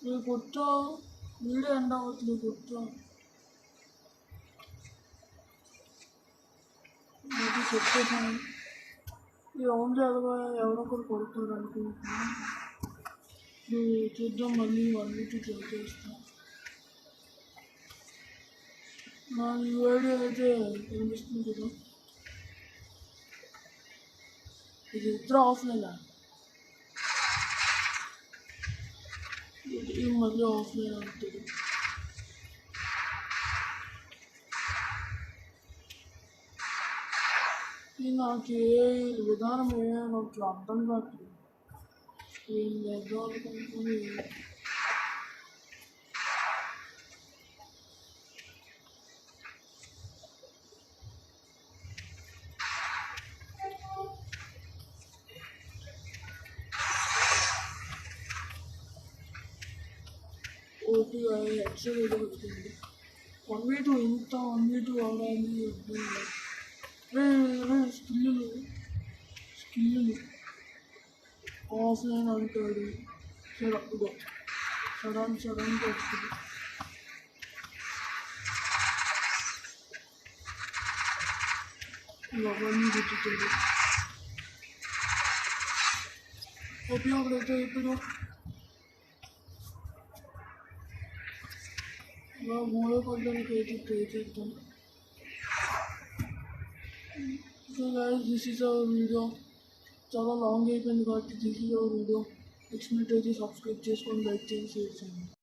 నువ్వు కూర్చో, video end అవ్వట్లేదు, కూర్చో. అది చెప్పేసాను. ఈ రౌండ్ ఎవరొకరు కొడుతారు అనుకుంటున్నాను. నువ్వు చూద్దాం, మళ్ళీ 1v2 చేస్తాను. నా ఈ వీడియో అయితే కనిపిస్తుంది కదా, ఇది ఇద్దరు ఆఫ్లైన్, ఇది మళ్ళీ ఆఫ్లైన్ అవుతుంది. నాకు ఏ విధానం నాకు అర్థం కావట్లేదు. ఏం చేద్దాం అనుకుంటుంది. ఓకే హెడ్సెట్ ఏదో పెడుతుంది. 1v2 ఇంత 1v2 అవడానికి స్కిల్లు ఆఫ్లైన్ అంటాడు. ఇదో సడన్గా వస్తుంది. అవన్నీ గుర్తుంది. ఉపయోగపడితే ఇప్పుడు మూడో పడ్డానికి అయితే ట్రై చేద్దాం. So guys, this is our video. చాలా లాంగ్ అయిపోయింది కాబట్టి this is our video. Next minute అయితే సబ్స్క్రైబ్ చేసుకొని లైక్ చేసి షేర్ చేయండి.